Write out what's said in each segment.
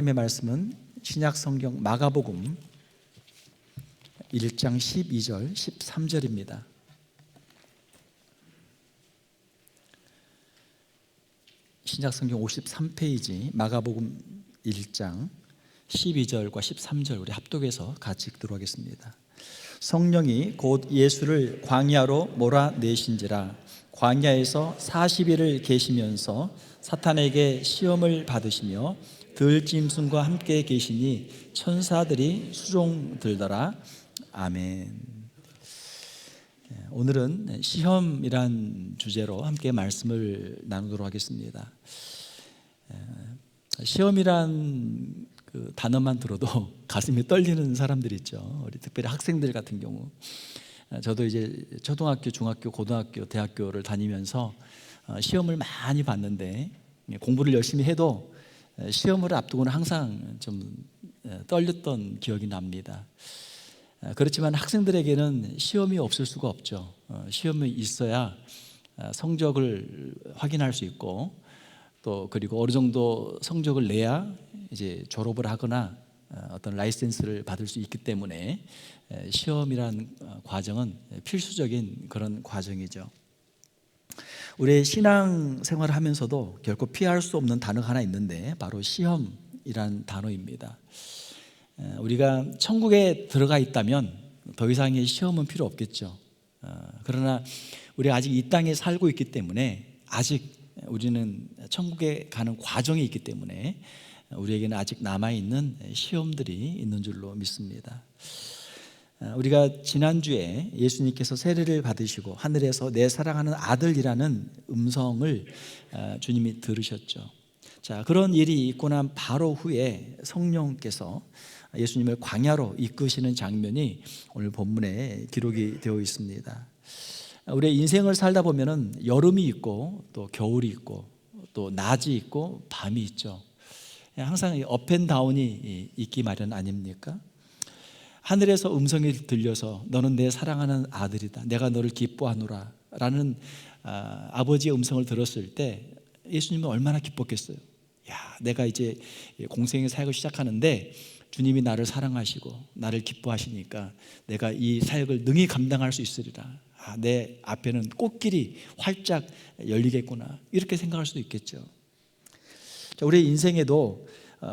하나님의 말씀은 신약 성경 마가복음 1장 12절 13절입니다. 신약 성경 53페이지 마가복음 1장 12절과 13절 우리 합독해서 같이 읽도록 하겠습니다. 성령이 곧 예수를 광야로 몰아내신지라 광야에서 40일을 계시면서 사탄에게 시험을 받으시며 들짐승과 함께 계시니 천사들이 수종 들더라. 아멘. 오늘은 시험이란 주제로 함께 말씀을 나누도록 하겠습니다. 시험이란 그 단어만 들어도 가슴이 떨리는 사람들 있죠. 우리 특별히 학생들 같은 경우. 저도 이제 초등학교, 중학교, 고등학교, 대학교를 다니면서 시험을 많이 봤는데 공부를 열심히 해도 시험을 앞두고는 항상 좀 떨렸던 기억이 납니다. 그렇지만 학생들에게는 시험이 없을 수가 없죠. 시험이 있어야 성적을 확인할 수 있고 또 그리고 어느 정도 성적을 내야 이제 졸업을 하거나 어떤 라이센스를 받을 수 있기 때문에 시험이란 과정은 필수적인 그런 과정이죠. 우리의 신앙 생활을 하면서도 결코 피할 수 없는 단어가 하나 있는데 바로 시험이란 단어입니다. 우리가 천국에 들어가 있다면 더 이상의 시험은 필요 없겠죠. 그러나 우리가 아직 이 땅에 살고 있기 때문에 아직 우리는 천국에 가는 과정이 있기 때문에 우리에게는 아직 남아있는 시험들이 있는 줄로 믿습니다. 우리가 지난주에 예수님께서 세례를 받으시고 하늘에서 내 사랑하는 아들이라는 음성을 주님이 들으셨죠. 자, 그런 일이 있고 난 바로 후에 성령께서 예수님을 광야로 이끄시는 장면이 오늘 본문에 기록이 되어 있습니다. 우리의 인생을 살다 보면은 여름이 있고 또 겨울이 있고 또 낮이 있고 밤이 있죠. 항상 업앤다운이 있기 마련 아닙니까? 하늘에서 음성이 들려서 너는 내 사랑하는 아들이다, 내가 너를 기뻐하노라 라는 아버지의 음성을 들었을 때 예수님은 얼마나 기뻤겠어요. 야, 내가 이제 공생의 사역을 시작하는데 주님이 나를 사랑하시고 나를 기뻐하시니까 내가 이 사역을 능히 감당할 수 있으리라. 내 앞에는 꽃길이 활짝 열리겠구나, 이렇게 생각할 수도 있겠죠. 자, 우리의 인생에도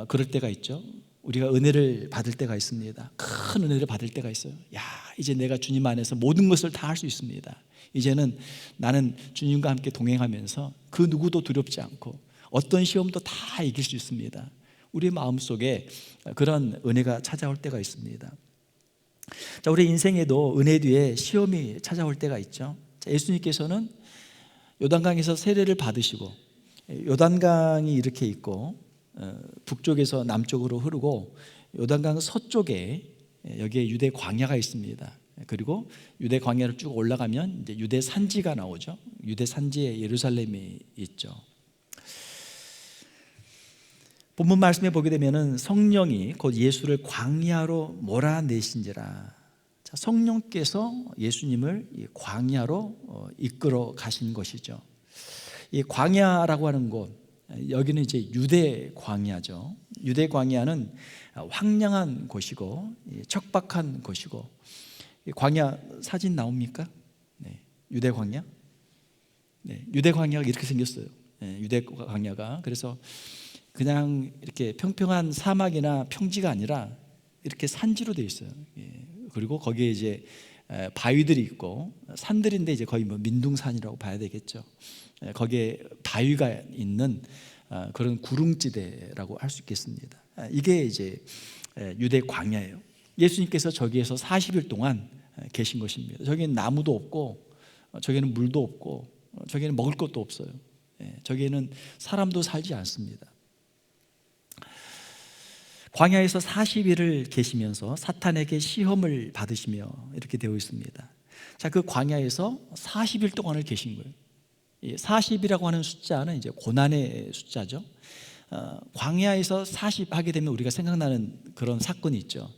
그럴 때가 있죠. 우리가 은혜를 받을 때가 있습니다. 큰 은혜를 받을 때가 있어요. 야, 이제 내가 주님 안에서 모든 것을 다 할 수 있습니다. 이제는 나는 주님과 함께 동행하면서 그 누구도 두렵지 않고 어떤 시험도 다 이길 수 있습니다. 우리 마음속에 그런 은혜가 찾아올 때가 있습니다. 자, 우리 인생에도 은혜 뒤에 시험이 찾아올 때가 있죠. 자, 예수님께서는 요단강에서 세례를 받으시고 요단강이 이렇게 있고 북쪽에서 남쪽으로 흐르고 요단강 서쪽에 여기에 유대 광야가 있습니다. 그리고 유대 광야를 쭉 올라가면 이제 유대 산지가 나오죠. 유대 산지에 예루살렘이 있죠. 본문 말씀에 보게 되면은 성령이 곧 예수를 광야로 몰아내신지라. 자, 성령께서 예수님을 이 광야로 이끌어 가신 것이죠. 이 광야라고 하는 곳, 여기는 이제 유대 광야죠. 유대 광야는 황량한 곳이고 척박한 곳이고, 광야 사진 나옵니까? 네, 유대 광야. 네, 유대 광야가 이렇게 생겼어요. 네, 유대 광야가 그래서 그냥 이렇게 평평한 사막이나 평지가 아니라 이렇게 산지로 되어 있어요. 그리고 거기에 이제 바위들이 있고 산들인데 이제 거의 뭐 민둥산이라고 봐야 되겠죠. 거기에 바위가 있는 그런 구릉지대라고 할 수 있겠습니다. 이게 이제 유대 광야예요. 예수님께서 저기에서 40일 동안 계신 것입니다. 저기는 나무도 없고 저기는 물도 없고 저기는 먹을 것도 없어요. 저기에는 사람도 살지 않습니다. 광야에서 40일을 계시면서 사탄에게 시험을 받으시며 이렇게 되어 있습니다. 자, 그 광야에서 40일 동안을 계신 거예요. 40이라고 하는 숫자는 이제 고난의 숫자죠. 광야에서 40 하게 되면 우리가 생각나는 그런 사건이 있죠.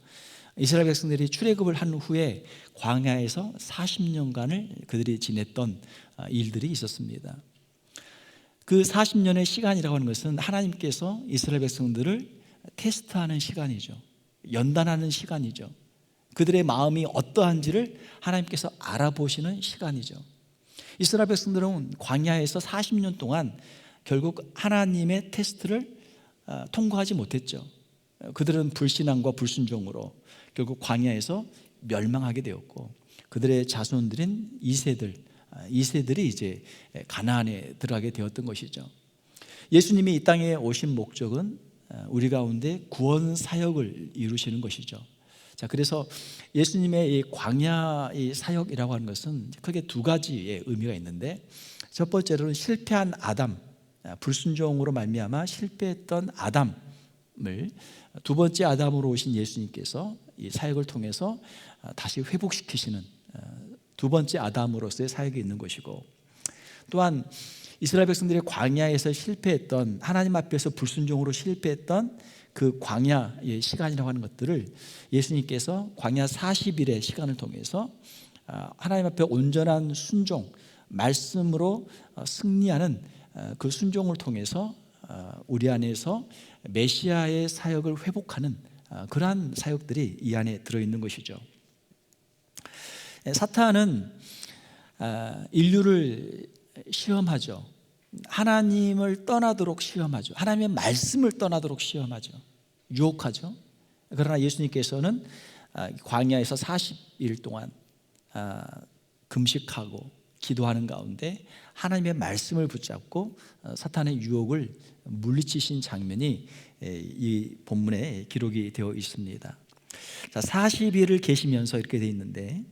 이스라엘 백성들이 출애굽을 한 후에 광야에서 40년간을 그들이 지냈던 일들이 있었습니다. 그 40년의 시간이라고 하는 것은 하나님께서 이스라엘 백성들을 테스트하는 시간이죠. 연단하는 시간이죠. 그들의 마음이 어떠한지를 하나님께서 알아보시는 시간이죠. 이스라엘 백성들은 광야에서 40년 동안 결국 하나님의 테스트를 통과하지 못했죠. 그들은 불신앙과 불순종으로 결국 광야에서 멸망하게 되었고, 그들의 자손들인 이세들이 이제 가나안에 들어가게 되었던 것이죠. 예수님이 이 땅에 오신 목적은 우리 가운데 구원 사역을 이루시는 것이죠. 자, 그래서 예수님의 이 광야 이 사역이라고 하는 것은 크게 두 가지의 의미가 있는데, 첫 번째로는 실패한 아담, 불순종으로 말미암아 실패했던 아담을 두 번째 아담으로 오신 예수님께서 이 사역을 통해서 다시 회복시키시는 두 번째 아담으로서의 사역이 있는 것이고, 또한 이스라엘 백성들이 광야에서 실패했던, 하나님 앞에서 불순종으로 실패했던 그 광야의 시간이라고 하는 것들을 예수님께서 광야 40일의 시간을 통해서 하나님 앞에 온전한 순종, 말씀으로 승리하는 그 순종을 통해서 우리 안에서 메시아의 사역을 회복하는 그러한 사역들이 이 안에 들어있는 것이죠. 사탄은 인류를 시험하죠. 하나님을 떠나도록 시험하죠. 하나님의 말씀을 떠나도록 시험하죠. 유혹하죠. 그러나 예수님께서는 광야에서 40일 동안 금식하고 기도하는 가운데 하나님의 말씀을 붙잡고 사탄의 유혹을 물리치신 장면이 이 본문에 기록이 되어 있습니다. 자, 40일을 계시면서 이렇게 되어 있는데,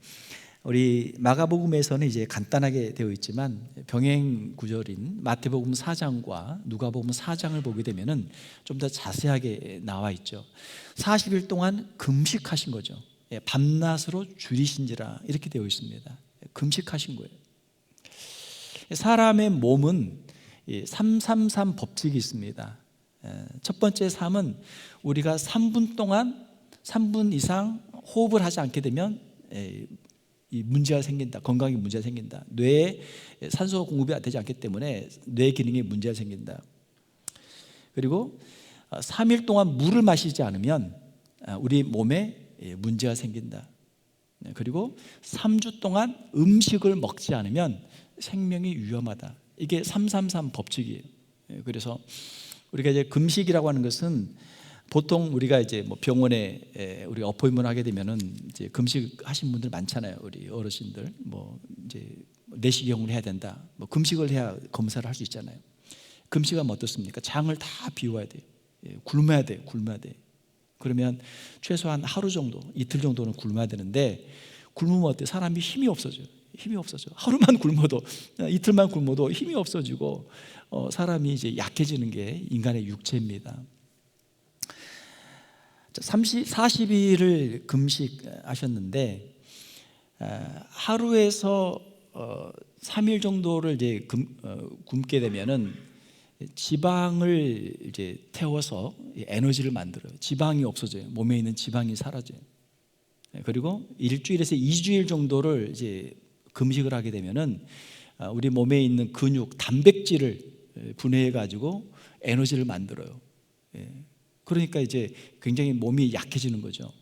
우리 마가복음에서는 이제 간단하게 되어 있지만 병행 구절인 마태복음 4장과 누가복음 4장을 보게 되면은 좀 더 자세하게 나와 있죠. 40일 동안 금식하신 거죠. 밤낮으로 줄이신지라 이렇게 되어 있습니다. 금식하신 거예요. 사람의 몸은 333 법칙이 있습니다. 첫 번째 3은 우리가 3분 이상 호흡을 하지 않게 되면 이 문제가 생긴다. 건강에 문제가 생긴다. 뇌에 산소 공급이 되지 않기 때문에 뇌 기능에 문제가 생긴다. 그리고 3일 동안 물을 마시지 않으면 우리 몸에 문제가 생긴다. 그리고 3주 동안 음식을 먹지 않으면 생명이 위험하다. 이게 333 법칙이에요. 그래서 우리가 이제 금식이라고 하는 것은 보통 우리가 이제 뭐 병원에 우리가 어포인트먼트 하게 되면은 이제 금식하신 분들 많잖아요. 우리 어르신들 뭐 이제 내시경을 해야 된다. 뭐 금식을 해야 검사를 할 수 있잖아요. 금식하면 어떻습니까? 장을 다 비워야 돼요. 굶어야 돼요. 그러면 최소한 하루 정도, 이틀 정도는 굶어야 되는데, 굶으면 어때? 사람이 힘이 없어져. 하루만 굶어도, 이틀만 굶어도 힘이 없어지고 사람이 이제 약해지는 게 인간의 육체입니다. 40일을 금식하셨는데 하루에서 3일 정도를 이제 굶게 되면은 지방을 이제 태워서 에너지를 만들어요. 지방이 없어져요. 몸에 있는 지방이 사라져요. 그리고 일주일에서 2주일 정도를 이제 금식을 하게 되면은 우리 몸에 있는 근육, 단백질을 분해해 가지고 에너지를 만들어요. 그러니까 이제 굉장히 몸이 약해지는 거죠.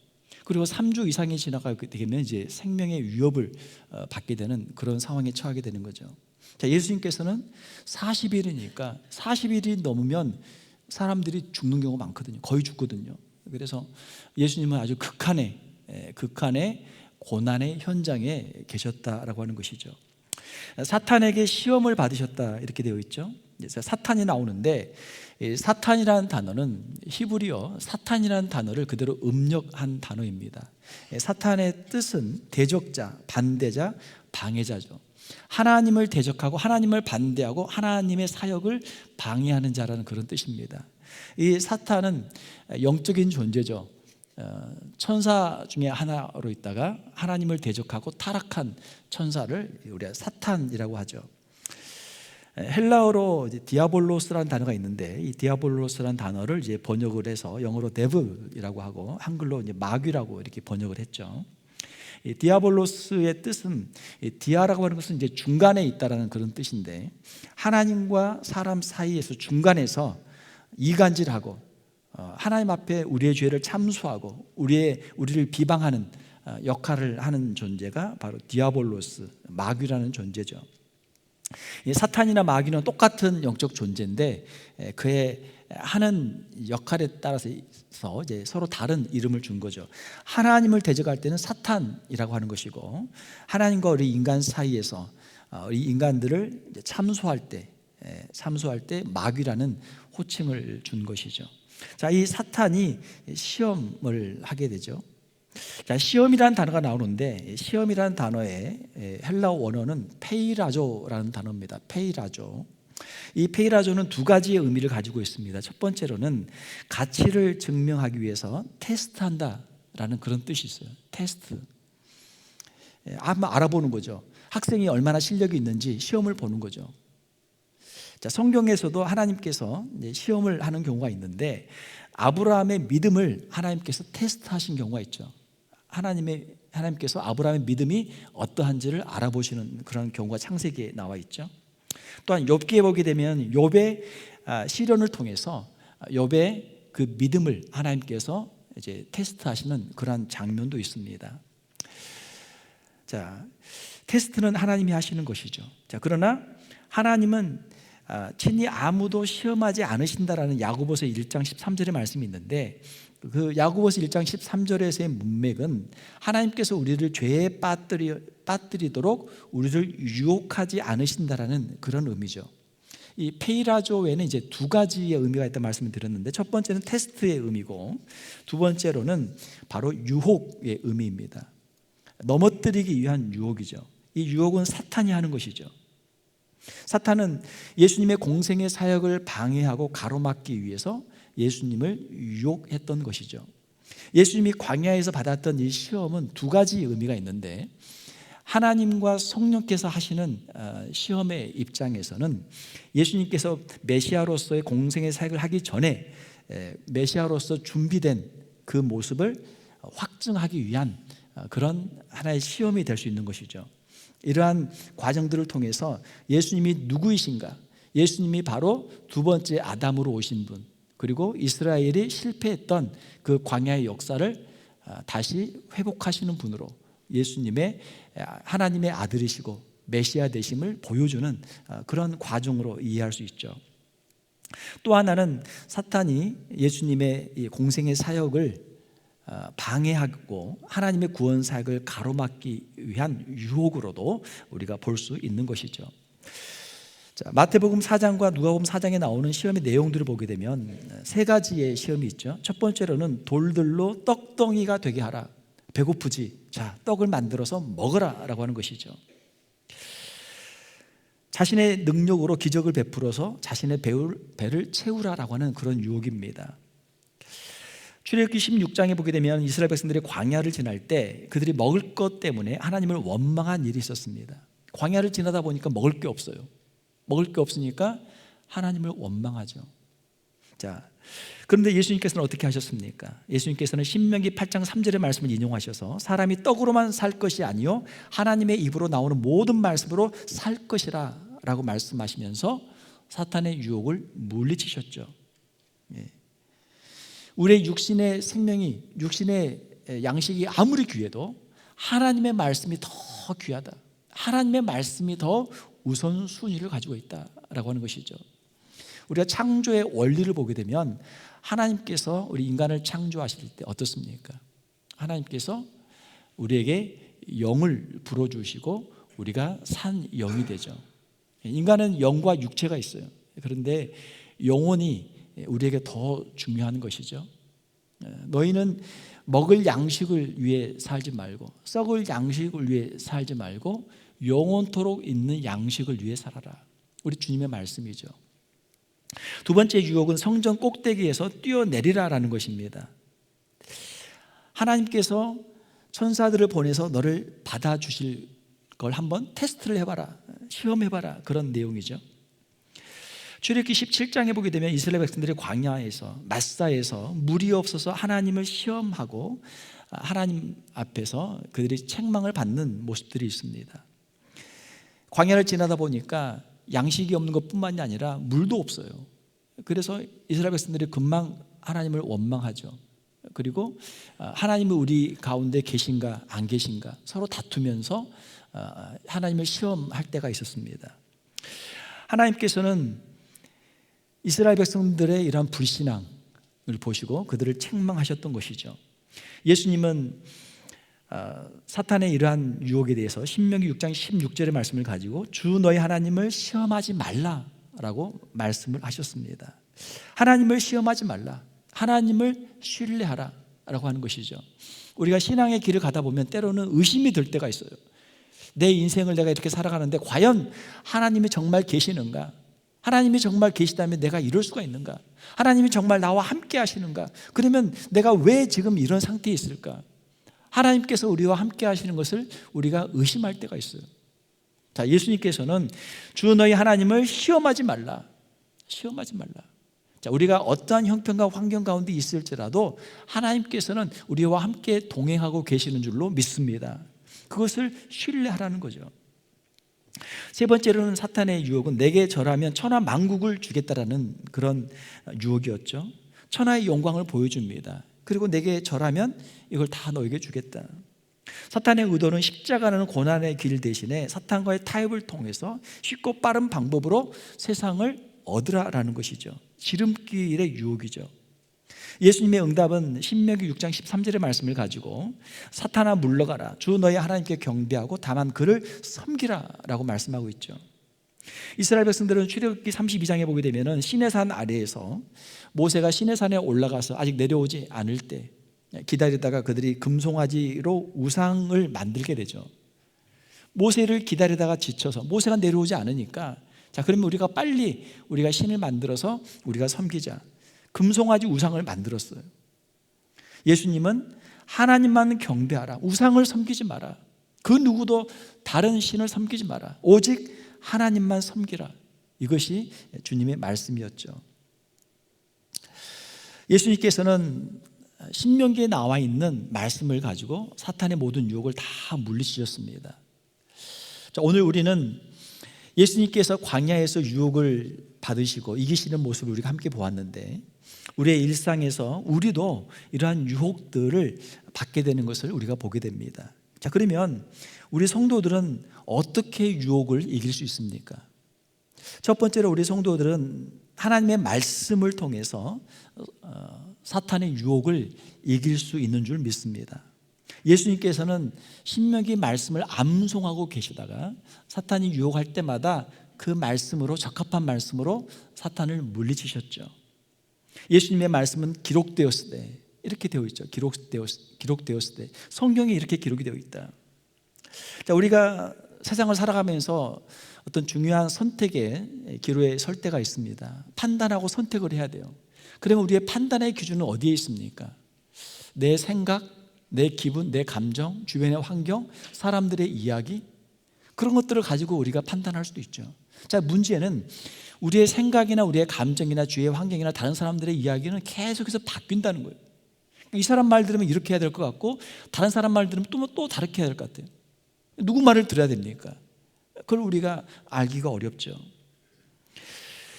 그리고 3주 이상이 지나가게 되면 이제 생명의 위협을 받게 되는 그런 상황에 처하게 되는 거죠. 자, 예수님께서는 40일이니까 40일이 넘으면 사람들이 죽는 경우가 많거든요. 거의 죽거든요. 그래서 예수님은 아주 극한의 고난의 현장에 계셨다라고 하는 것이죠. 사탄에게 시험을 받으셨다 이렇게 되어 있죠. 사탄이 나오는데, 사탄이라는 단어는 히브리어 사탄이라는 단어를 그대로 음력한 단어입니다. 사탄의 뜻은 대적자, 반대자, 방해자죠. 하나님을 대적하고 하나님을 반대하고 하나님의 사역을 방해하는 자라는 그런 뜻입니다. 이 사탄은 영적인 존재죠. 천사 중에 하나로 있다가 하나님을 대적하고 타락한 천사를 우리가 사탄이라고 하죠. 헬라어로 이제 디아볼로스라는 단어가 있는데, 이 디아볼로스라는 단어를 이제 번역을 해서 영어로 데블이라고 하고 한글로 이제 마귀라고 이렇게 번역을 했죠. 이 디아볼로스의 뜻은, 디아라고 하는 것은 이제 중간에 있다라는 그런 뜻인데, 하나님과 사람 사이에서 중간에서 이간질하고 하나님 앞에 우리의 죄를 참수하고 우리를 비방하는 역할을 하는 존재가 바로 디아볼로스, 마귀라는 존재죠. 사탄이나 마귀는 똑같은 영적 존재인데 그의 하는 역할에 따라서 이제 서로 다른 이름을 준 거죠. 하나님을 대적할 때는 사탄이라고 하는 것이고, 하나님과 우리 인간 사이에서 우리 인간들을 참소할 때 마귀라는 호칭을 준 것이죠. 자, 이 사탄이 시험을 하게 되죠. 자, 시험이라는 단어가 나오는데, 시험이라는 단어의 헬라어 원어는 페이라조라는 단어입니다. 페이라조. 이 페이라조는 두 가지의 의미를 가지고 있습니다. 첫 번째로는 가치를 증명하기 위해서 테스트한다라는 그런 뜻이 있어요. 테스트. 한번 알아보는 거죠. 학생이 얼마나 실력이 있는지 시험을 보는 거죠. 자, 성경에서도 하나님께서 시험을 하는 경우가 있는데, 아브라함의 믿음을 하나님께서 테스트하신 경우가 있죠. 하나님께서 아브라함의 믿음이 어떠한지를 알아보시는 그런 경우가 창세기에 나와 있죠. 또한 욥기에 보게 되면 욥의 시련을 통해서 욥의 그 믿음을 하나님께서 이제 테스트하시는 그러한 장면도 있습니다. 자, 테스트는 하나님이 하시는 것이죠. 자, 그러나 하나님은 친히 아무도 시험하지 않으신다라는 야고보서 1장 13절의 말씀이 있는데, 그 야고보서 1장 13절에서의 문맥은 하나님께서 우리를 죄에 빠뜨리도록 우리를 유혹하지 않으신다라는 그런 의미죠. 이 페이라조 외에는 이제 두 가지의 의미가 있다는 말씀을 드렸는데, 첫 번째는 테스트의 의미고, 두 번째로는 바로 유혹의 의미입니다. 넘어뜨리기 위한 유혹이죠. 이 유혹은 사탄이 하는 것이죠. 사탄은 예수님의 공생의 사역을 방해하고 가로막기 위해서 예수님을 유혹했던 것이죠. 예수님이 광야에서 받았던 이 시험은 두 가지 의미가 있는데, 하나님과 성령께서 하시는 시험의 입장에서는 예수님께서 메시아로서의 공생의 사역을 하기 전에 메시아로서 준비된 그 모습을 확증하기 위한 그런 하나의 시험이 될 수 있는 것이죠. 이러한 과정들을 통해서 예수님이 누구이신가, 예수님이 바로 두 번째 아담으로 오신 분, 그리고 이스라엘이 실패했던 그 광야의 역사를 다시 회복하시는 분으로 예수님의 하나님의 아들이시고 메시아 되심을 보여주는 그런 과정으로 이해할 수 있죠. 또 하나는 사탄이 예수님의 공생의 사역을 방해하고 하나님의 구원 사역을 가로막기 위한 유혹으로도 우리가 볼 수 있는 것이죠. 자, 마태복음 4장과 누가복음 4장에 나오는 시험의 내용들을 보게 되면 세 가지의 시험이 있죠. 첫 번째로는 돌들로 떡덩이가 되게 하라. 배고프지? 자, 떡을 만들어서 먹어라 라고 하는 것이죠. 자신의 능력으로 기적을 베풀어서 자신의 배를 채우라라고 하는 그런 유혹입니다. 출애굽기 16장에 보게 되면 이스라엘 백성들이 광야를 지날 때 그들이 먹을 것 때문에 하나님을 원망한 일이 있었습니다. 광야를 지나다 보니까 먹을 게 없어요. 먹을 게 없으니까 하나님을 원망하죠. 자, 그런데 예수님께서는 어떻게 하셨습니까? 예수님께서는 신명기 8장 3절의 말씀을 인용하셔서 사람이 떡으로만 살 것이 아니요 하나님의 입으로 나오는 모든 말씀으로 살 것이라 라고 말씀하시면서 사탄의 유혹을 물리치셨죠. 예. 우리의 육신의 생명이, 육신의 양식이 아무리 귀해도 하나님의 말씀이 더 귀하다, 하나님의 말씀이 더 우선순위를 가지고 있다라고 하는 것이죠. 우리가 창조의 원리를 보게 되면 하나님께서 우리 인간을 창조하실 때 어떻습니까? 하나님께서 우리에게 영을 불어주시고 우리가 산 영이 되죠. 인간은 영과 육체가 있어요. 그런데 영혼이 우리에게 더 중요한 것이죠. 너희는 먹을 양식을 위해 살지 말고 썩을 양식을 위해 살지 말고 영원토록 있는 양식을 위해 살아라. 우리 주님의 말씀이죠. 두 번째 유혹은 성전 꼭대기에서 뛰어내리라라는 것입니다. 하나님께서 천사들을 보내서 너를 받아주실 걸 한번 테스트를 해봐라, 시험해봐라, 그런 내용이죠. 출애굽기 17장에 보게 되면 이스라엘 백성들이 광야에서 마사에서 물이 없어서 하나님을 시험하고 하나님 앞에서 그들이 책망을 받는 모습들이 있습니다. 광야를 지나다 보니까 양식이 없는 것뿐만이 아니라 물도 없어요. 그래서 이스라엘 백성들이 금방 하나님을 원망하죠. 그리고 하나님은 우리 가운데 계신가 안 계신가 서로 다투면서 하나님을 시험할 때가 있었습니다. 하나님께서는 이스라엘 백성들의 이러한 불신앙을 보시고 그들을 책망하셨던 것이죠. 예수님은 사탄의 이러한 유혹에 대해서 신명기 6장 16절의 말씀을 가지고 주 너희 하나님을 시험하지 말라라고 말씀을 하셨습니다. 하나님을 시험하지 말라, 하나님을 신뢰하라 라고 하는 것이죠. 우리가 신앙의 길을 가다 보면 때로는 의심이 들 때가 있어요. 내 인생을 내가 이렇게 살아가는데 과연 하나님이 정말 계시는가? 하나님이 정말 계시다면 내가 이럴 수가 있는가? 하나님이 정말 나와 함께 하시는가? 그러면 내가 왜 지금 이런 상태에 있을까? 하나님께서 우리와 함께 하시는 것을 우리가 의심할 때가 있어요. 자, 예수님께서는 주 너희 하나님을 시험하지 말라. 시험하지 말라. 자, 우리가 어떠한 형편과 환경 가운데 있을지라도 하나님께서는 우리와 함께 동행하고 계시는 줄로 믿습니다. 그것을 신뢰하라는 거죠. 세 번째로는 사탄의 유혹은 내게 절하면 천하 만국을 주겠다라는 그런 유혹이었죠. 천하의 영광을 보여줍니다. 그리고 내게 절하면 이걸 다 너에게 주겠다. 사탄의 의도는 십자가라는 고난의 길 대신에 사탄과의 타협을 통해서 쉽고 빠른 방법으로 세상을 얻으라라는 것이죠. 지름길의 유혹이죠. 예수님의 응답은 신명기 6장 13절의 말씀을 가지고 사탄아 물러가라, 주 너희 하나님께 경배하고 다만 그를 섬기라 라고 말씀하고 있죠. 이스라엘 백성들은 출애굽기 32장에 보게 되면 시내산 아래에서 모세가 시내산에 올라가서 아직 내려오지 않을 때 기다리다가 그들이 금송아지로 우상을 만들게 되죠. 모세를 기다리다가 지쳐서 모세가 내려오지 않으니까 자, 그러면 우리가 빨리 우리가 신을 만들어서 우리가 섬기자. 금송아지 우상을 만들었어요. 예수님은 하나님만 경배하라. 우상을 섬기지 마라. 그 누구도 다른 신을 섬기지 마라. 오직 하나님만 섬기라. 이것이 주님의 말씀이었죠. 예수님께서는 신명기에 나와 있는 말씀을 가지고 사탄의 모든 유혹을 다 물리치셨습니다. 자, 오늘 우리는 예수님께서 광야에서 유혹을 받으시고 이기시는 모습을 우리가 함께 보았는데 우리의 일상에서 우리도 이러한 유혹들을 받게 되는 것을 우리가 보게 됩니다. 자, 그러면 우리 성도들은 어떻게 유혹을 이길 수 있습니까? 첫 번째로 우리 성도들은 하나님의 말씀을 통해서 사탄의 유혹을 이길 수 있는 줄 믿습니다. 예수님께서는 신명기 말씀을 암송하고 계시다가 사탄이 유혹할 때마다 그 말씀으로, 적합한 말씀으로 사탄을 물리치셨죠. 예수님의 말씀은 기록되었을 때 이렇게 되어 있죠. 기록되었을 때 성경에 이렇게 기록이 되어 있다. 자, 우리가 세상을 살아가면서 어떤 중요한 선택의 기로에 설 때가 있습니다. 판단하고 선택을 해야 돼요. 그러면 우리의 판단의 기준은 어디에 있습니까? 내 생각, 내 기분, 내 감정, 주변의 환경, 사람들의 이야기, 그런 것들을 가지고 우리가 판단할 수도 있죠. 자, 문제는 우리의 생각이나 우리의 감정이나 주위의 환경이나 다른 사람들의 이야기는 계속해서 바뀐다는 거예요. 이 사람 말 들으면 이렇게 해야 될 것 같고 다른 사람 말 들으면 또 다르게 해야 될 것 같아요. 누구 말을 들어야 됩니까? 그걸 우리가 알기가 어렵죠.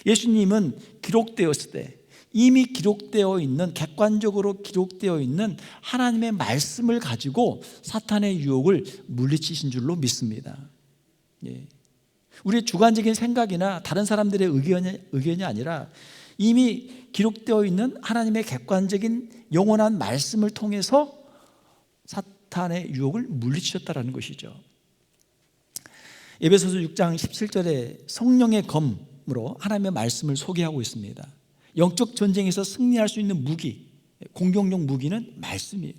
예수님은 기록되었을 때 이미 기록되어 있는, 객관적으로 기록되어 있는 하나님의 말씀을 가지고 사탄의 유혹을 물리치신 줄로 믿습니다. 예. 우리의 주관적인 생각이나 다른 사람들의 의견이 아니라 이미 기록되어 있는 하나님의 객관적인 영원한 말씀을 통해서 사탄의 유혹을 물리치셨다는 것이죠. 에베소서 6장 17절에 성령의 검으로 하나님의 말씀을 소개하고 있습니다. 영적 전쟁에서 승리할 수 있는 무기, 공격용 무기는 말씀이에요.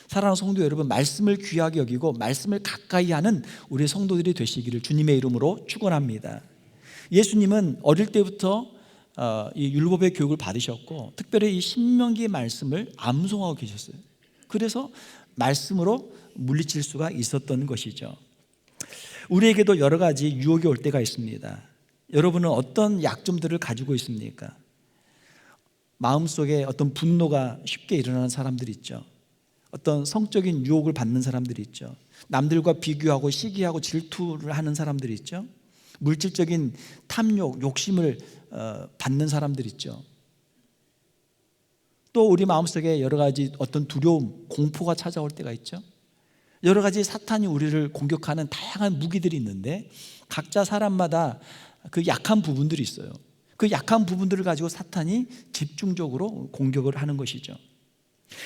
사랑하는 성도 여러분, 말씀을 귀하게 여기고 말씀을 가까이 하는 우리 성도들이 되시기를 주님의 이름으로 축원합니다. 예수님은 어릴 때부터 이 율법의 교육을 받으셨고 특별히 이 신명기의 말씀을 암송하고 계셨어요. 그래서 말씀으로 물리칠 수가 있었던 것이죠. 우리에게도 여러 가지 유혹이 올 때가 있습니다. 여러분은 어떤 약점들을 가지고 있습니까? 마음속에 어떤 분노가 쉽게 일어나는 사람들이 있죠. 어떤 성적인 유혹을 받는 사람들이 있죠. 남들과 비교하고 시기하고 질투를 하는 사람들이 있죠. 물질적인 탐욕, 욕심을 받는 사람들이 있죠. 또 우리 마음속에 여러 가지 어떤 두려움, 공포가 찾아올 때가 있죠. 여러 가지 사탄이 우리를 공격하는 다양한 무기들이 있는데 각자 사람마다 그 약한 부분들이 있어요. 그 약한 부분들을 가지고 사탄이 집중적으로 공격을 하는 것이죠.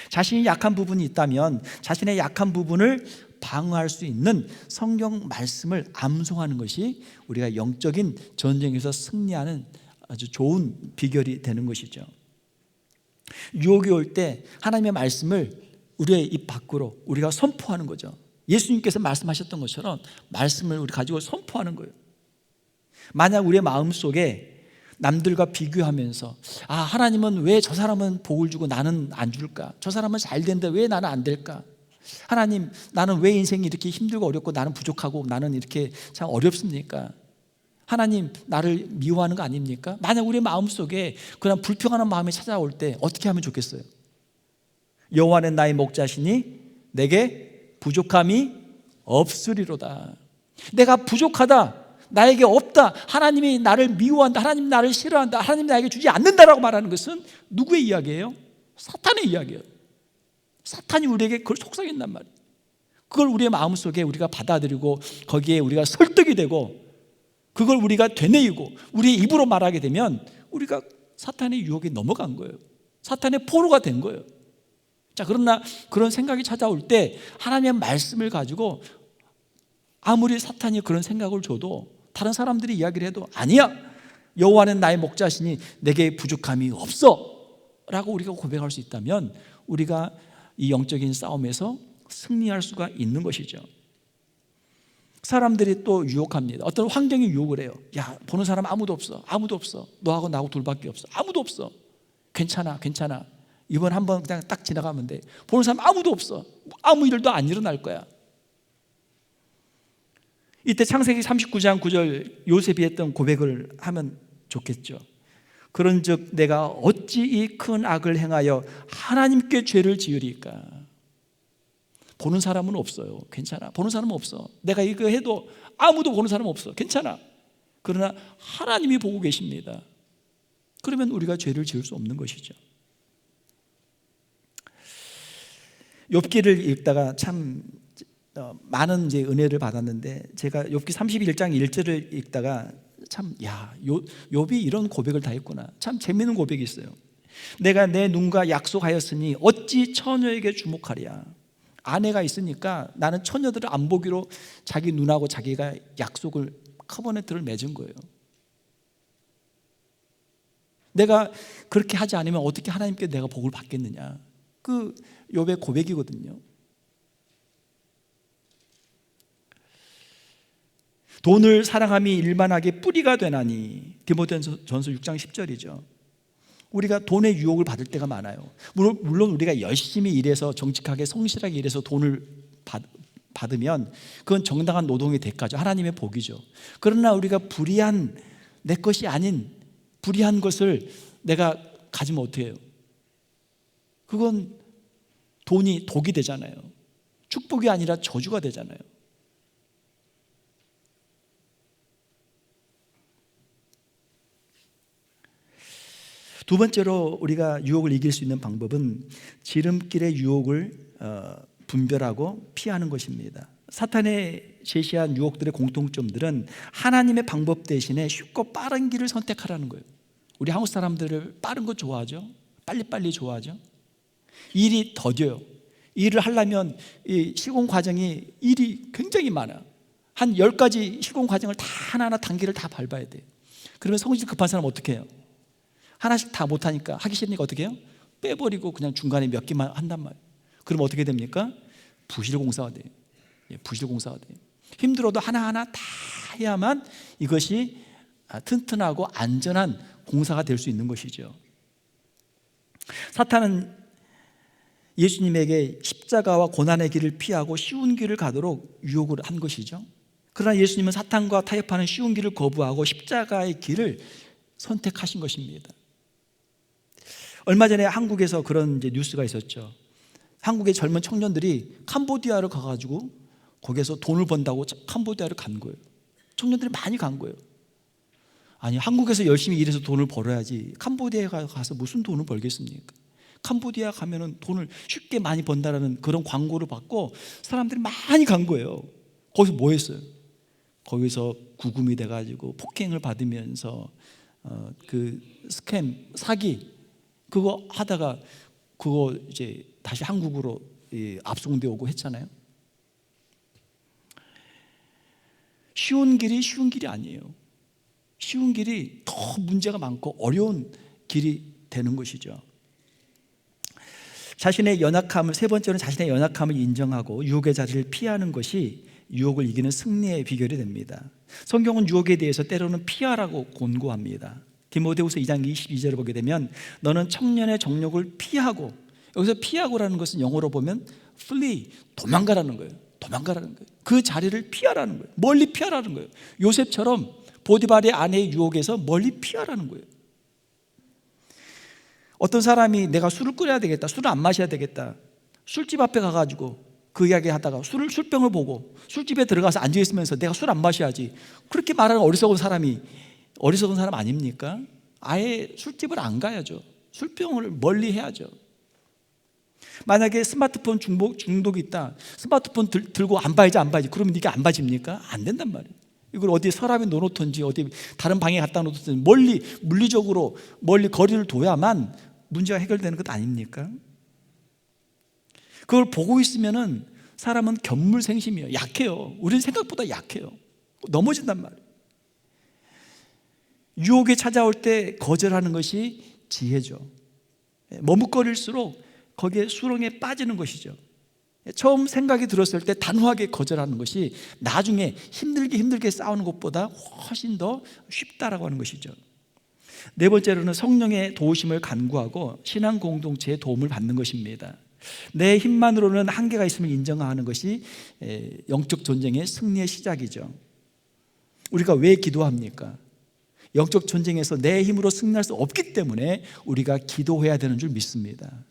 자신이 약한 부분이 있다면 자신의 약한 부분을 방어할 수 있는 성경 말씀을 암송하는 것이 우리가 영적인 전쟁에서 승리하는 아주 좋은 비결이 되는 것이죠. 유혹이 올 때 하나님의 말씀을 우리의 입 밖으로 우리가 선포하는 거죠. 예수님께서 말씀하셨던 것처럼 말씀을 우리 가지고 선포하는 거예요. 만약 우리의 마음속에 남들과 비교하면서 하나님은 왜 저 사람은 복을 주고 나는 안 줄까? 저 사람은 잘 된다 왜 나는 안 될까? 하나님, 나는 왜 인생이 이렇게 힘들고 어렵고 나는 부족하고 나는 이렇게 참 어렵습니까? 하나님, 나를 미워하는 거 아닙니까? 만약 우리의 마음속에 그런 불평하는 마음이 찾아올 때 어떻게 하면 좋겠어요? 여호와는 나의 목자시니 내게 부족함이 없으리로다. 내가 부족하다, 나에게 없다, 하나님이 나를 미워한다, 하나님 나를 싫어한다, 하나님 나에게 주지 않는다라고 말하는 것은 누구의 이야기예요? 사탄의 이야기예요. 사탄이 우리에게 그걸 속삭인단 말이에요. 그걸 우리의 마음속에 우리가 받아들이고 거기에 우리가 설득이 되고 그걸 우리가 되뇌이고 우리의 입으로 말하게 되면 우리가 사탄의 유혹에 넘어간 거예요. 사탄의 포로가 된 거예요. 자, 그러나 그런 생각이 찾아올 때 하나님의 말씀을 가지고 아무리 사탄이 그런 생각을 줘도 다른 사람들이 이야기를 해도 아니야, 여호와는 나의 목자시니 내게 부족함이 없어 라고 우리가 고백할 수 있다면 우리가 이 영적인 싸움에서 승리할 수가 있는 것이죠. 사람들이 또 유혹합니다. 어떤 환경이 유혹을 해요. 야, 보는 사람 아무도 없어. 아무도 없어. 너하고 나하고 둘밖에 없어. 아무도 없어. 괜찮아, 괜찮아. 이번 한번 그냥 딱 지나가면 돼. 보는 사람 아무도 없어. 아무 일도 안 일어날 거야. 이때 창세기 39장 9절 요셉이 했던 고백을 하면 좋겠죠. 그런즉 내가 어찌 이 큰 악을 행하여 하나님께 죄를 지으리까? 보는 사람은 없어요. 괜찮아. 보는 사람은 없어. 내가 이거 해도 아무도 보는 사람은 없어. 괜찮아. 그러나 하나님이 보고 계십니다. 그러면 우리가 죄를 지을 수 없는 것이죠. 욥기를 읽다가 참 많은 이제 은혜를 받았는데 제가 욥기 31장 1절을 읽다가 참 욥이 이런 고백을 다 했구나. 참 재미있는 고백이 있어요. 내가 내 눈과 약속하였으니 어찌 처녀에게 주목하랴. 아내가 있으니까 나는 처녀들을 안 보기로 자기 눈하고 자기가 약속을 커버네트를 맺은 거예요. 내가 그렇게 하지 않으면 어떻게 하나님께 내가 복을 받겠느냐. 그 욥의 고백이거든요. 돈을 사랑함이 일만하게 뿌리가 되나니. 디모데전서 6장 10절이죠. 우리가 돈의 유혹을 받을 때가 많아요. 물론 우리가 열심히 일해서 정직하게 성실하게 일해서 돈을 받으면 그건 정당한 노동의 대가죠. 하나님의 복이죠. 그러나 우리가 불의한, 내 것이 아닌 불의한 것을 내가 가지면 어떻게 해요? 그건 돈이 독이 되잖아요. 축복이 아니라 저주가 되잖아요. 두 번째로 우리가 유혹을 이길 수 있는 방법은 지름길의 유혹을 분별하고 피하는 것입니다. 사탄의 제시한 유혹들의 공통점들은 하나님의 방법 대신에 쉽고 빠른 길을 선택하라는 거예요. 우리 한국 사람들을 빠른 거 좋아하죠. 빨리빨리 좋아하죠. 일이 더뎌요. 일을 하려면 이 시공 과정이 일이 굉장히 많아. 한 10가지 시공 과정을 다 하나하나 단계를 다 밟아야 돼요. 그러면 성질 급한 사람 어떻게 해요? 하나씩 다 못하니까, 하기 싫으니까 어떻게 해요? 빼버리고 그냥 중간에 몇 개만 한단 말이에요. 그럼 어떻게 됩니까? 부실공사가 돼요. 부실공사가 돼요. 힘들어도 하나하나 다 해야만 이것이 튼튼하고 안전한 공사가 될 수 있는 것이죠. 사탄은 예수님에게 십자가와 고난의 길을 피하고 쉬운 길을 가도록 유혹을 한 것이죠. 그러나 예수님은 사탄과 타협하는 쉬운 길을 거부하고 십자가의 길을 선택하신 것입니다. 얼마 전에 한국에서 그런 이제 뉴스가 있었죠. 한국의 젊은 청년들이 캄보디아를 가가지고 거기에서 돈을 번다고 캄보디아를 간 거예요. 청년들이 많이 간 거예요. 아니, 한국에서 열심히 일해서 돈을 벌어야지 캄보디아에 가서 무슨 돈을 벌겠습니까? 캄보디아 가면은 돈을 쉽게 많이 번다라는 그런 광고를 받고 사람들이 많이 간 거예요. 거기서 뭐 했어요? 거기서 구금이 돼가지고 폭행을 받으면서 그 스캠, 사기 그거 하다가 그거 이제 다시 한국으로 압송돼 오고 했잖아요. 쉬운 길이 아니에요. 쉬운 길이 더 문제가 많고 어려운 길이 되는 것이죠. 자신의 연약함을, 세 번째는 자신의 연약함을 인정하고 유혹의 자리를 피하는 것이 유혹을 이기는 승리의 비결이 됩니다. 성경은 유혹에 대해서 때로는 피하라고 권고합니다. 디모데후서 2장 22절을 보게 되면 너는 청년의 정욕을 피하고, 여기서 피하고라는 것은 영어로 보면 flee, 도망가라는 거예요. 도망가라는 거예요. 그 자리를 피하라는 거예요. 멀리 피하라는 거예요. 요셉처럼 보디발의 아내의 유혹에서 멀리 피하라는 거예요. 어떤 사람이 내가 술을 끓여야 되겠다, 술을 안 마셔야 되겠다, 술집 앞에 가가지고 그 이야기 하다가 술병을 보고 술집에 들어가서 앉아있으면서 내가 술 안 마셔야지, 그렇게 말하는 어리석은 사람 아닙니까? 아예 술집을 안 가야죠. 술병을 멀리 해야죠. 만약에 스마트폰 중독이 있다, 스마트폰 들고 안 봐야지 그러면 네가 안 봐집니까? 안 된단 말이에요. 이걸 어디 서랍에 놓아놓든지 어디 다른 방에 갖다 놓든지 물리적으로 멀리 거리를 둬야만 문제가 해결되는 것 아닙니까? 그걸 보고 있으면은 사람은 견물생심이에요. 약해요. 우리는 생각보다 약해요. 넘어진단 말이에요. 유혹에 찾아올 때 거절하는 것이 지혜죠. 머뭇거릴수록 거기에 수렁에 빠지는 것이죠. 처음 생각이 들었을 때 단호하게 거절하는 것이 나중에 힘들게 싸우는 것보다 훨씬 더 쉽다라고 하는 것이죠. 네 번째로는 성령의 도우심을 간구하고 신앙 공동체의 도움을 받는 것입니다. 내 힘만으로는 한계가 있음을 인정하는 것이 영적 전쟁의 승리의 시작이죠. 우리가 왜 기도합니까? 영적 전쟁에서 내 힘으로 승리할 수 없기 때문에 우리가 기도해야 되는 줄 믿습니다.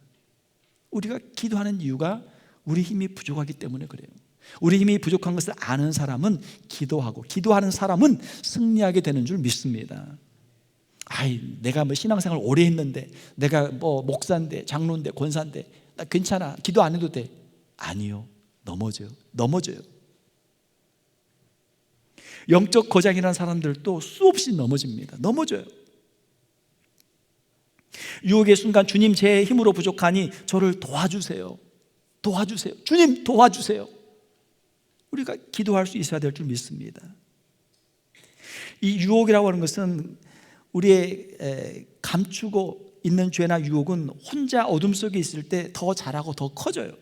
우리가 기도하는 이유가 우리 힘이 부족하기 때문에 그래요. 우리 힘이 부족한 것을 아는 사람은 기도하고, 기도하는 사람은 승리하게 되는 줄 믿습니다. 내가 신앙생활 오래 했는데, 내가 목사인데, 장로인데, 권사인데, 나 괜찮아, 기도 안 해도 돼. 아니요, 넘어져요. 영적 거장이라는 사람들도 수없이 넘어져요. 유혹의 순간, 주님 제 힘으로 부족하니 저를 도와주세요. 주님 도와주세요. 우리가 기도할 수 있어야 될 줄 믿습니다. 이 유혹이라고 하는 것은 우리의 감추고 있는 죄나 유혹은 혼자 어둠 속에 있을 때 더 자라고 더 커져요.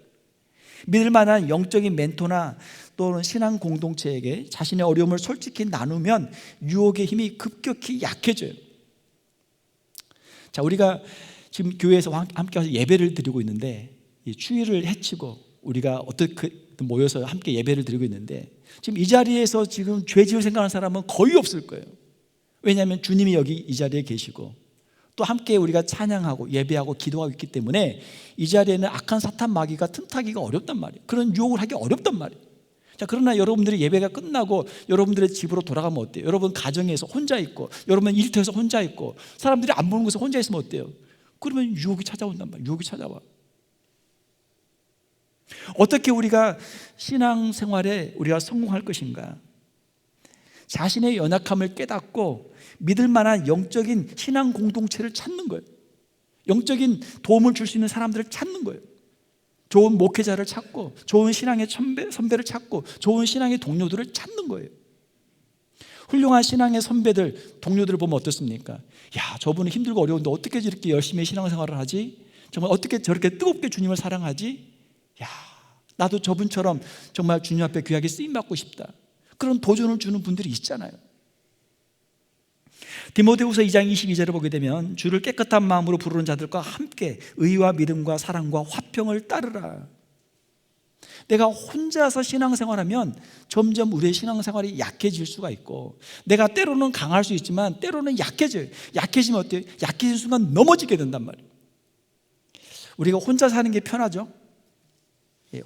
믿을 만한 영적인 멘토나 또는 신앙 공동체에게 자신의 어려움을 솔직히 나누면 유혹의 힘이 급격히 약해져요. 자, 우리가 지금 교회에서 함께 와서 예배를 드리고 있는데, 이 추위를 헤치고 우리가 어떻게 모여서 함께 예배를 드리고 있는데, 지금 이 자리에서 지금 죄 지을 생각하는 사람은 거의 없을 거예요. 왜냐하면 주님이 여기 이 자리에 계시고 또 함께 우리가 찬양하고 예배하고 기도하고 있기 때문에 이 자리에는 악한 사탄 마귀가 틈타기가 어렵단 말이에요. 그런 유혹을 하기 어렵단 말이에요. 자, 그러나 여러분들이 예배가 끝나고 여러분들의 집으로 돌아가면 어때요? 여러분 가정에서 혼자 있고, 여러분 일터에서 혼자 있고, 사람들이 안 보는 곳에 혼자 있으면 어때요? 그러면 유혹이 찾아온단 말이에요. 유혹이 찾아와. 어떻게 우리가 신앙생활에 우리가 성공할 것인가? 자신의 연약함을 깨닫고 믿을 만한 영적인 신앙 공동체를 찾는 거예요. 영적인 도움을 줄 수 있는 사람들을 찾는 거예요. 좋은 목회자를 찾고, 좋은 신앙의 선배를 찾고, 좋은 신앙의 동료들을 찾는 거예요. 훌륭한 신앙의 선배들, 동료들을 보면 어떻습니까? 야, 저분은 힘들고 어려운데 어떻게 저렇게 열심히 신앙생활을 하지? 정말 어떻게 저렇게 뜨겁게 주님을 사랑하지? 야, 나도 저분처럼 정말 주님 앞에 귀하게 쓰임받고 싶다. 그런 도전을 주는 분들이 있잖아요. 디모데후서 2장 22절을 보게 되면 주를 깨끗한 마음으로 부르는 자들과 함께 의와 믿음과 사랑과 화평을 따르라. 내가 혼자서 신앙생활하면 점점 우리의 신앙생활이 약해질 수가 있고, 내가 때로는 강할 수 있지만 때로는 약해져요. 약해지면 어때요? 약해진 순간 넘어지게 된단 말이에요. 우리가 혼자 사는 게 편하죠?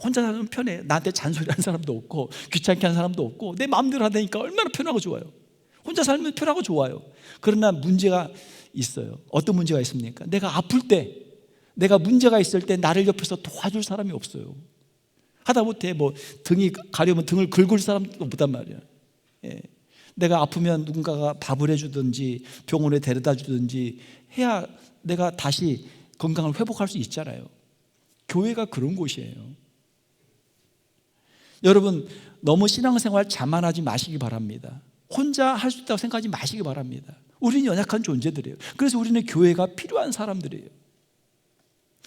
혼자 살면 편해. 나한테 잔소리하는 사람도 없고 귀찮게 하는 사람도 없고 내 마음대로 하다니까 얼마나 편하고 좋아요. 혼자 살면 편하고 좋아요. 그러나 문제가 있어요. 어떤 문제가 있습니까? 내가 아플 때, 내가 문제가 있을 때 나를 옆에서 도와줄 사람이 없어요. 하다못해 뭐 등이 가려면 등을 긁을 사람도 없단 말이야. 예. 내가 아프면 누군가가 밥을 해주든지 병원에 데려다 주든지 해야 내가 다시 건강을 회복할 수 있잖아요. 교회가 그런 곳이에요. 여러분, 너무 신앙생활 자만하지 마시기 바랍니다. 혼자 할 수 있다고 생각하지 마시기 바랍니다. 우리는 연약한 존재들이에요. 그래서 우리는 교회가 필요한 사람들이에요.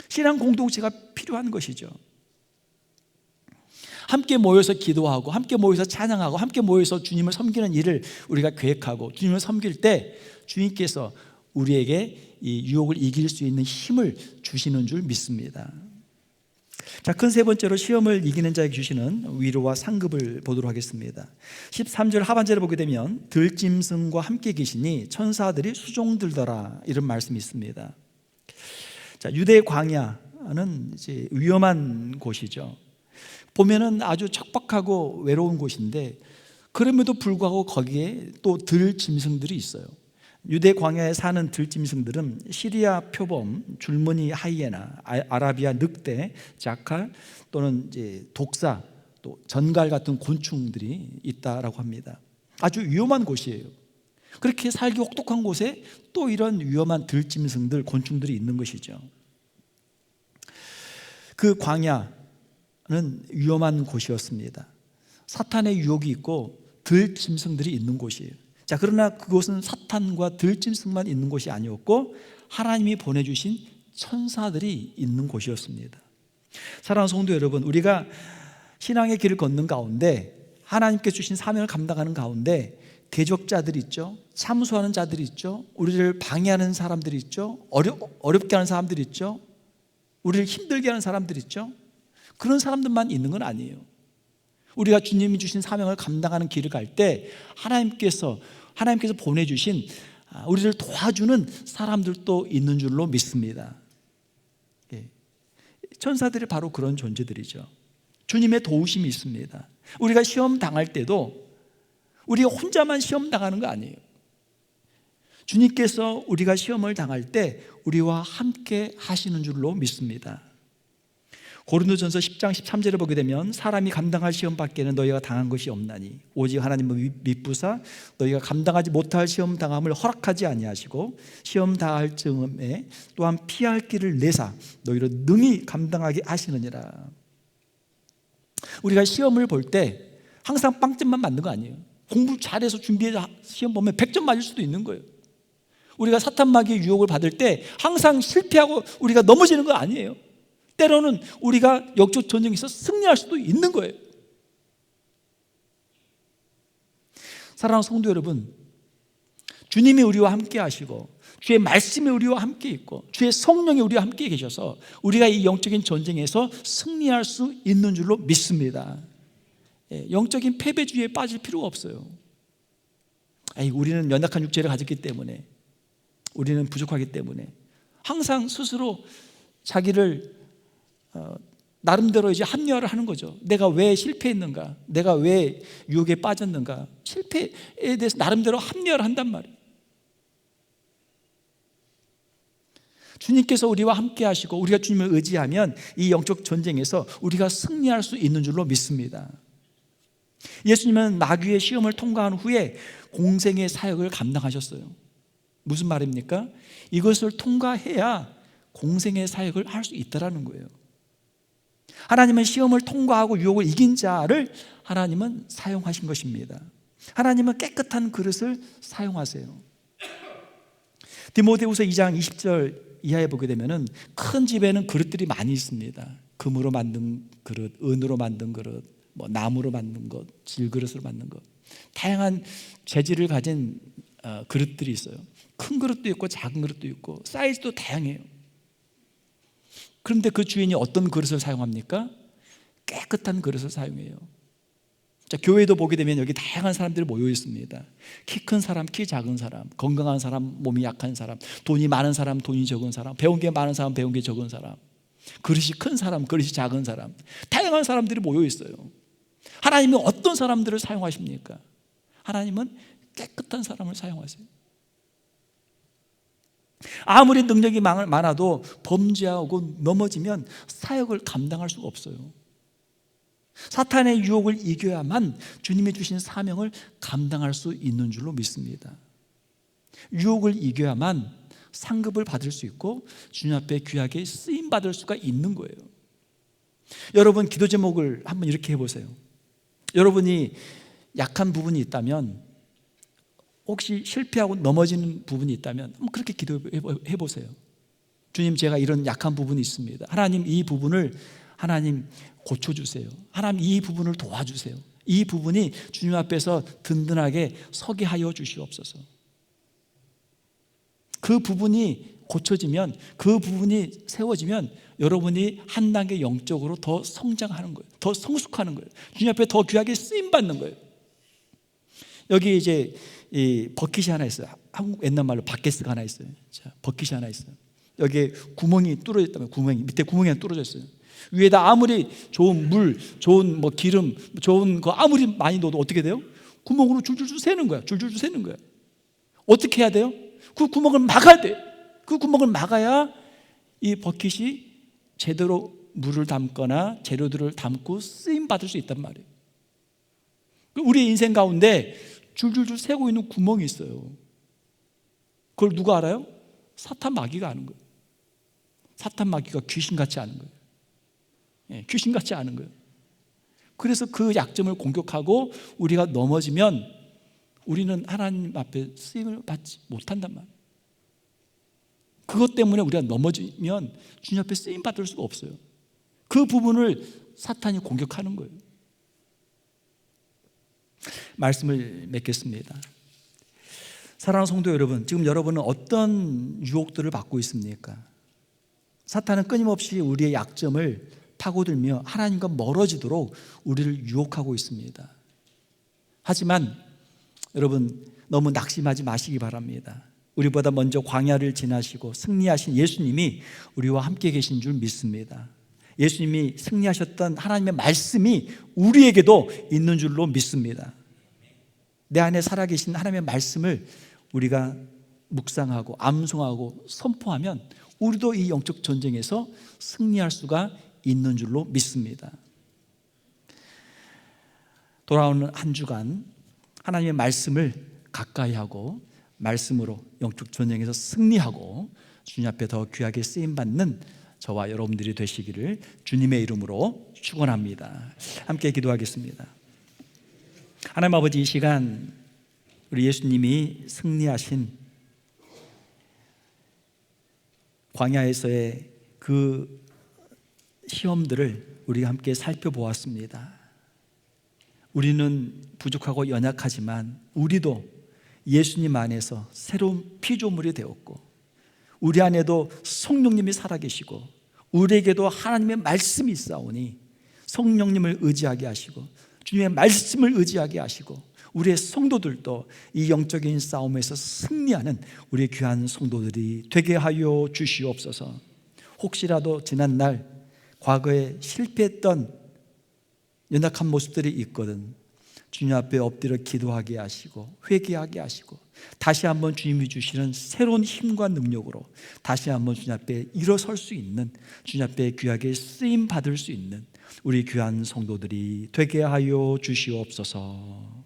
신앙 공동체가 필요한 것이죠. 함께 모여서 기도하고 함께 모여서 찬양하고 함께 모여서 주님을 섬기는 일을 우리가 계획하고 주님을 섬길 때 주님께서 우리에게 이 유혹을 이길 수 있는 힘을 주시는 줄 믿습니다. 자, 큰 세 번째로 시험을 이기는 자에게 주시는 위로와 상급을 보도록 하겠습니다. 13절 하반절에 보게 되면 들짐승과 함께 계시니 천사들이 수종들더라, 이런 말씀이 있습니다. 자, 유대 광야는 이제 위험한 곳이죠. 보면은 아주 척박하고 외로운 곳인데 그럼에도 불구하고 거기에 또 들짐승들이 있어요. 유대 광야에 사는 들짐승들은 시리아 표범, 줄무늬 하이에나, 아라비아 늑대, 자칼 또는 이제 독사, 또 전갈 같은 곤충들이 있다라고 합니다. 아주 위험한 곳이에요. 그렇게 살기 혹독한 곳에 또 이런 위험한 들짐승들, 곤충들이 있는 것이죠. 그 광야는 위험한 곳이었습니다. 사탄의 유혹이 있고 들짐승들이 있는 곳이에요. 자, 그러나 그곳은 사탄과 들짐승만 있는 곳이 아니었고 하나님이 보내주신 천사들이 있는 곳이었습니다. 사랑하는 성도 여러분, 우리가 신앙의 길을 걷는 가운데 하나님께 주신 사명을 감당하는 가운데 대적자들이 있죠. 참소하는 자들이 있죠. 우리를 방해하는 사람들이 있죠. 어렵게 하는 사람들이 있죠. 우리를 힘들게 하는 사람들이 있죠. 그런 사람들만 있는 건 아니에요. 우리가 주님이 주신 사명을 감당하는 길을 갈 때 하나님께서 보내주신 우리를 도와주는 사람들도 있는 줄로 믿습니다. 천사들이 바로 그런 존재들이죠. 주님의 도우심이 있습니다. 우리가 시험 당할 때도 우리가 혼자만 시험 당하는 거 아니에요. 주님께서 우리가 시험을 당할 때 우리와 함께 하시는 줄로 믿습니다. 고린도전서 10장 13절을 보게 되면 사람이 감당할 시험 밖에는 너희가 당한 것이 없나니 오직 하나님은 미쁘사 너희가 감당하지 못할 시험 당함을 허락하지 아니하시고 시험 당할 즈음에 또한 피할 길을 내사 너희를 능히 감당하게 하시느니라. 우리가 시험을 볼 때 항상 빵점만 맞는 거 아니에요. 공부 잘해서 준비해서 시험 보면 100점 맞을 수도 있는 거예요. 우리가 사탄마귀의 유혹을 받을 때 항상 실패하고 우리가 넘어지는 거 아니에요. 때로는 우리가 영적 전쟁에서 승리할 수도 있는 거예요. 사랑하는 성도 여러분, 주님이 우리와 함께 하시고 주의 말씀이 우리와 함께 있고 주의 성령이 우리와 함께 계셔서 우리가 이 영적인 전쟁에서 승리할 수 있는 줄로 믿습니다. 영적인 패배주의에 빠질 필요가 없어요. 우리는 연약한 육체를 가졌기 때문에, 우리는 부족하기 때문에 항상 스스로 자기를 나름대로 이제 합리화를 하는 거죠. 내가 왜 실패했는가? 내가 왜 유혹에 빠졌는가? 실패에 대해서 나름대로 합리화를 한단 말이에요. 주님께서 우리와 함께 하시고 우리가 주님을 의지하면 이 영적 전쟁에서 우리가 승리할 수 있는 줄로 믿습니다. 예수님은 마귀의 시험을 통과한 후에 공생의 사역을 감당하셨어요. 무슨 말입니까? 이것을 통과해야 공생의 사역을 할 수 있다라는 거예요. 하나님은 시험을 통과하고 유혹을 이긴 자를 하나님은 사용하신 것입니다. 하나님은 깨끗한 그릇을 사용하세요. 디모데후서 2장 20절 이하에 보게 되면 큰 집에는 그릇들이 많이 있습니다. 금으로 만든 그릇, 은으로 만든 그릇, 나무로 만든 것, 질그릇으로 만든 것, 다양한 재질을 가진 그릇들이 있어요. 큰 그릇도 있고 작은 그릇도 있고 사이즈도 다양해요. 그런데 그 주인이 어떤 그릇을 사용합니까? 깨끗한 그릇을 사용해요. 자, 교회도 보게 되면 여기 다양한 사람들이 모여 있습니다. 키 큰 사람, 키 작은 사람, 건강한 사람, 몸이 약한 사람, 돈이 많은 사람, 돈이 적은 사람, 배운 게 많은 사람, 배운 게 적은 사람, 그릇이 큰 사람, 그릇이 작은 사람, 다양한 사람들이 모여 있어요. 하나님은 어떤 사람들을 사용하십니까? 하나님은 깨끗한 사람을 사용하세요. 아무리 능력이 많아도 범죄하고 넘어지면 사역을 감당할 수가 없어요. 사탄의 유혹을 이겨야만 주님이 주신 사명을 감당할 수 있는 줄로 믿습니다. 유혹을 이겨야만 상급을 받을 수 있고 주님 앞에 귀하게 쓰임 받을 수가 있는 거예요. 여러분, 기도 제목을 한번 이렇게 해보세요. 여러분이 약한 부분이 있다면, 혹시 실패하고 넘어지는 부분이 있다면 한번 그렇게 기도해 보세요. 주님, 제가 이런 약한 부분이 있습니다. 하나님, 이 부분을 하나님 고쳐주세요. 하나님, 이 부분을 도와주세요. 이 부분이 주님 앞에서 든든하게 서게 하여 주시옵소서. 그 부분이 고쳐지면, 그 부분이 세워지면 여러분이 한 단계 영적으로 더 성장하는 거예요. 더 성숙하는 거예요. 주님 앞에 더 귀하게 쓰임받는 거예요. 여기 이제 이 버킷이 하나 있어요. 한국 옛날 말로 바켓스가 하나 있어요. 자, 버킷이 하나 있어요. 여기에 구멍이 뚫어졌다면, 밑에 구멍이 하나 뚫어졌어요. 위에다 아무리 좋은 물, 좋은 뭐 기름, 좋은 거 아무리 많이 넣어도 어떻게 돼요? 구멍으로 줄줄줄 새는 거야. 줄줄줄 새는 거야. 어떻게 해야 돼요? 그 구멍을 막아야 돼. 그 구멍을 막아야 이 버킷이 제대로 물을 담거나 재료들을 담고 쓰임 받을 수 있단 말이에요. 우리의 인생 가운데 줄줄줄 새고 있는 구멍이 있어요. 그걸 누가 알아요? 사탄 마귀가 아는 거예요. 사탄 마귀가 귀신같이 아는 거예요. 예, 귀신같이 아는 거예요. 그래서 그 약점을 공격하고 우리가 넘어지면 우리는 하나님 앞에 쓰임을 받지 못한단 말이에요. 그것 때문에 우리가 넘어지면 주님 앞에 쓰임 받을 수가 없어요. 그 부분을 사탄이 공격하는 거예요. 말씀을 맺겠습니다. 사랑하는 성도 여러분, 지금 여러분은 어떤 유혹들을 받고 있습니까? 사탄은 끊임없이 우리의 약점을 파고들며 하나님과 멀어지도록 우리를 유혹하고 있습니다. 하지만 여러분, 너무 낙심하지 마시기 바랍니다. 우리보다 먼저 광야를 지나시고 승리하신 예수님이 우리와 함께 계신 줄 믿습니다. 예수님이 승리하셨던 하나님의 말씀이 우리에게도 있는 줄로 믿습니다. 내 안에 살아계신 하나님의 말씀을 우리가 묵상하고 암송하고 선포하면 우리도 이 영적 전쟁에서 승리할 수가 있는 줄로 믿습니다. 돌아오는 한 주간 하나님의 말씀을 가까이 하고 말씀으로 영적 전쟁에서 승리하고 주님 앞에 더 귀하게 쓰임받는 저와 여러분들이 되시기를 주님의 이름으로 축원합니다. 함께 기도하겠습니다. 하나님 아버지, 이 시간 우리 예수님이 승리하신 광야에서의 그 시험들을 우리가 함께 살펴보았습니다. 우리는 부족하고 연약하지만 우리도 예수님 안에서 새로운 피조물이 되었고, 우리 안에도 성령님이 살아계시고 우리에게도 하나님의 말씀이 있사오니 성령님을 의지하게 하시고 주님의 말씀을 의지하게 하시고 우리의 성도들도 이 영적인 싸움에서 승리하는 우리의 귀한 성도들이 되게 하여 주시옵소서. 혹시라도 지난날 과거에 실패했던 연약한 모습들이 있거든 주님 앞에 엎드려 기도하게 하시고 회개하게 하시고 다시 한번 주님이 주시는 새로운 힘과 능력으로 다시 한번 주님 앞에 일어설 수 있는, 주님 앞에 귀하게 쓰임 받을 수 있는 우리 귀한 성도들이 되게 하여 주시옵소서.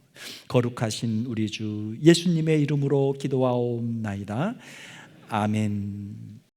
거룩하신 우리 주 예수님의 이름으로 기도하옵나이다. 아멘.